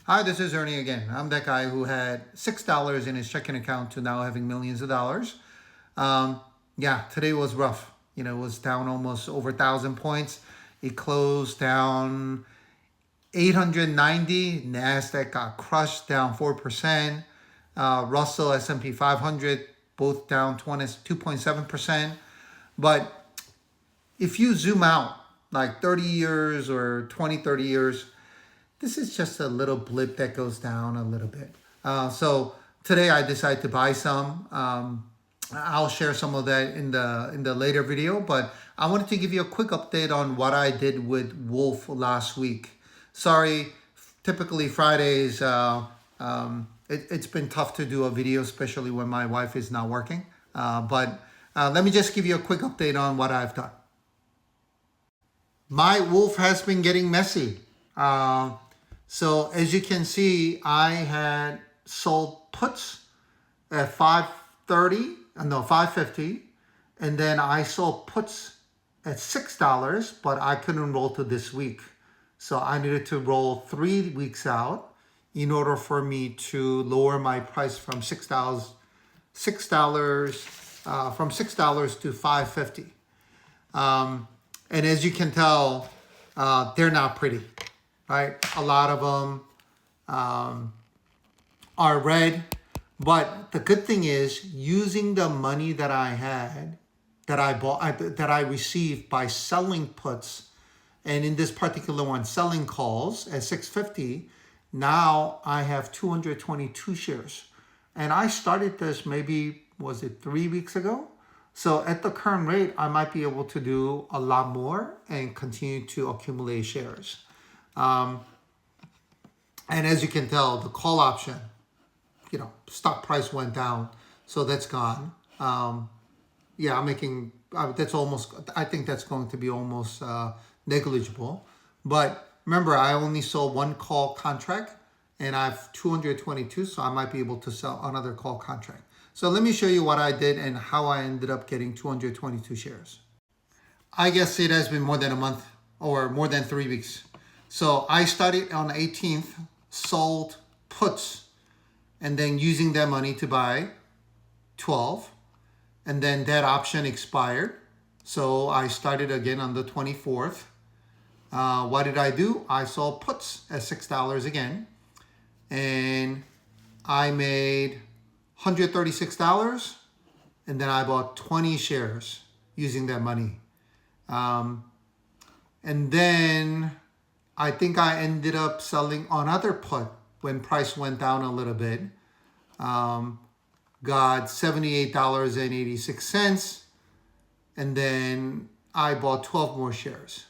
Hi, this is Ernie again. I'm that guy who had $6 in his checking account to now having millions of dollars. Um, yeah, today was rough. It was down almost over 1,000 points. It closed down 890. NASDAQ got crushed, down 4%. Russell, S&P 500, both down 2.7%. But if you zoom out like 30 years or 20, 30 years, this is just a little blip that goes down a little bit. So today I decided to buy some. I'll share some of that in the later video, but I wanted to give you a quick update on what I did with Wolf last week. Sorry, typically Fridays, it's been tough to do a video, especially when my wife is not working. But let me just give you a quick update on what I've done. My Wolf has been getting messy. So as you can see, I had sold puts at 550, and then I sold puts at $6, but I couldn't roll to this week. So I needed to roll 3 weeks out in order for me to lower my price from $6 to $5.50. And as you can tell, they're not pretty. Right, a lot of them are red, but the good thing is using the money that I had, that I received by selling puts, and in this particular one, selling calls at 650. Now I have 222 shares, and I started this maybe, was it 3 weeks ago? So at the current rate, I might be able to do a lot more and continue to accumulate shares. And as you can tell, the call option, stock price went down, so that's gone. Yeah, I'm making, that's almost, I think that's going to be almost negligible. But remember, I only sold one call contract, and I have 222, so I might be able to sell another call contract. So let me show you what I did and how I ended up getting 222 shares. I guess it has been more than a month or more than 3 weeks. So I started on the 18th, sold puts, and then using that money to buy 12. And then that option expired. So I started again on the 24th. What did I do? I sold puts at $6 again. And I made $136. And then I bought 20 shares using that money. And then I think I ended up selling another put when price went down a little bit. Got $78.86. And then I bought 12 more shares.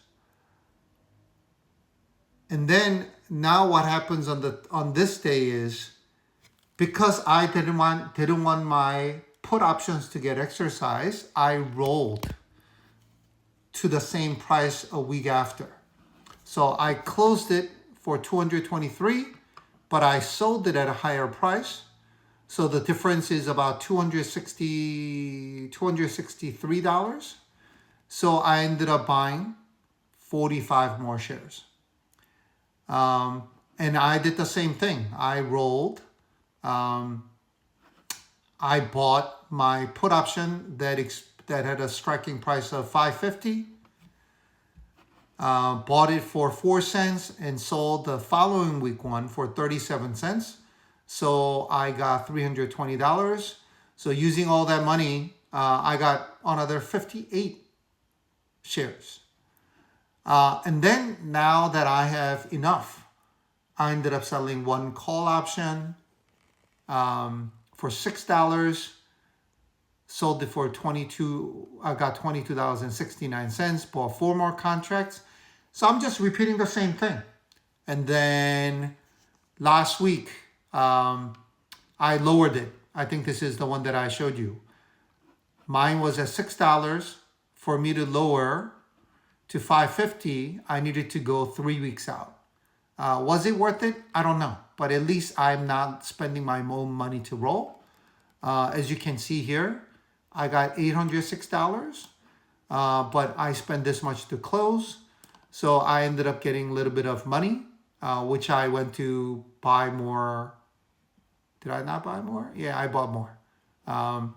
And then now what happens on this day is, because I didn't want my put options to get exercised, I rolled to the same price a week after. So I closed it for 223, but I sold it at a higher price. So the difference is about $263. So I ended up buying 45 more shares. And I did the same thing. I rolled. I bought my put option that had a striking price of $5.50. Bought it for 4 cents and sold the following week one for 37 cents. So I got $320. So using all that money, I got another 58 shares. And then now that I have enough, I ended up selling one call option for $6. Sold it for $22. I got $22.69. Bought 4 more contracts. So I'm just repeating the same thing. And then last week, I lowered it. I think this is the one that I showed you. Mine was at $6. For me to lower to $5.50, I needed to go 3 weeks out. Was it worth it? I don't know. But at least I'm not spending my own money to roll. As you can see here, I got $806, but I spent this much to close. So I ended up getting a little bit of money. which I went to buy more. Did I not buy more? Yeah, I bought more. Um,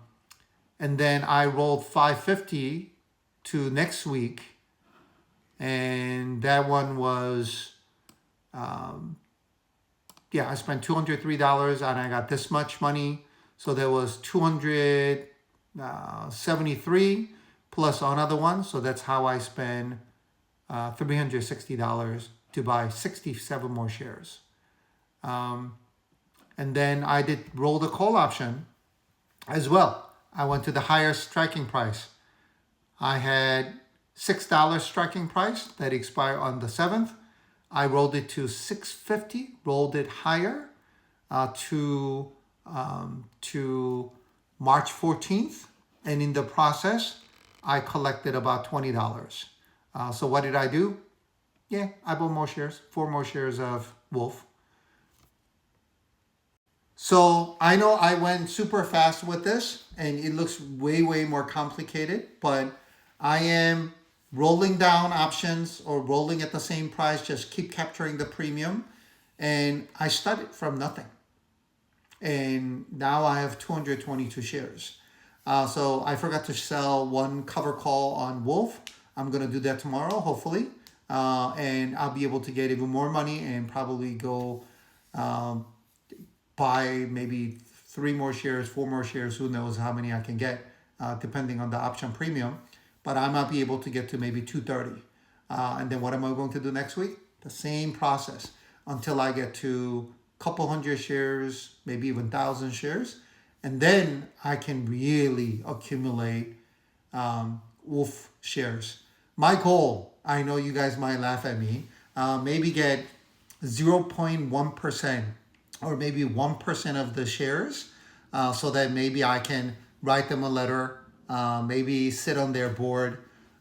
and then I rolled 550 to next week, and that one was, yeah, I spent $203 and I got this much money. So there was 273 plus another one. So that's how I spend $360 to buy 67 more shares. And then I did roll the call option as well. I went to the higher striking price. I had $6 striking price that expired on the 7th. I rolled it to 650, rolled it higher to March 14th. And in the process, I collected about $20. So what did I do? Yeah, I bought more shares, 4 more shares of Wolf. So I know I went super fast with this and it looks way, way more complicated, but I am rolling down options or rolling at the same price, just keep capturing the premium. And I started from nothing. And now I have 222 shares. So I forgot to sell one cover call on Wolf. I'm going to do that tomorrow, hopefully. And I'll be able to get even more money and probably go buy maybe 3 more shares, 4 more shares, who knows how many I can get, depending on the option premium. But I might be able to get to maybe 230. And then what am I going to do next week? The same process until I get to a couple hundred shares, maybe even 1,000 shares. And then I can really accumulate Wolf shares. My goal, I know you guys might laugh at me, maybe get 0.1% or maybe 1% of the shares, so that maybe I can write them a letter, maybe sit on their board,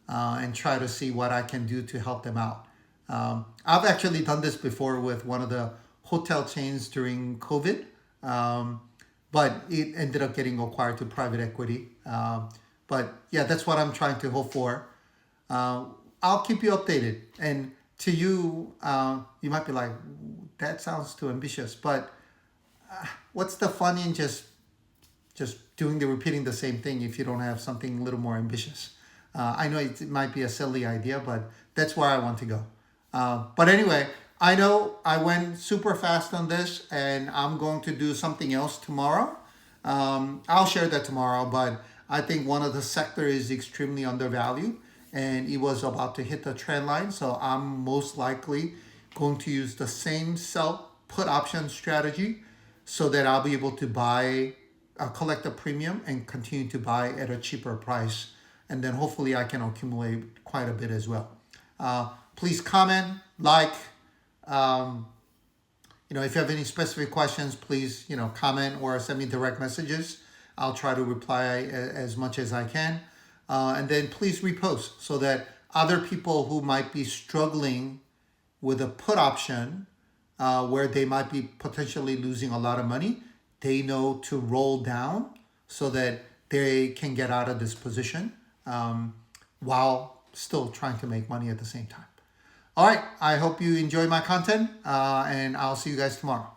and try to see what I can do to help them out. I've actually done this before with one of the hotel chains during COVID, but it ended up getting acquired to private equity. But yeah, that's what I'm trying to hope for. I'll keep you updated. And to you, you might be like, that sounds too ambitious. But what's the fun in just repeating the same thing if you don't have something a little more ambitious? I know it might be a silly idea, but that's where I want to go. But anyway, I know I went super fast on this, and I'm going to do something else tomorrow. I'll share that tomorrow, but I think one of the sector is extremely undervalued, and it was about to hit the trend line. So I'm most likely going to use the same sell put option strategy so that I'll be able to buy, collect a premium and continue to buy at a cheaper price. And then hopefully I can accumulate quite a bit as well. Please comment, like, if you have any specific questions, please, comment or send me direct messages. I'll try to reply as much as I can. And then please repost so that other people who might be struggling with a put option, where they might be potentially losing a lot of money, they know to roll down so that they can get out of this position, while still trying to make money at the same time. All right, I hope you enjoy my content, and I'll see you guys tomorrow.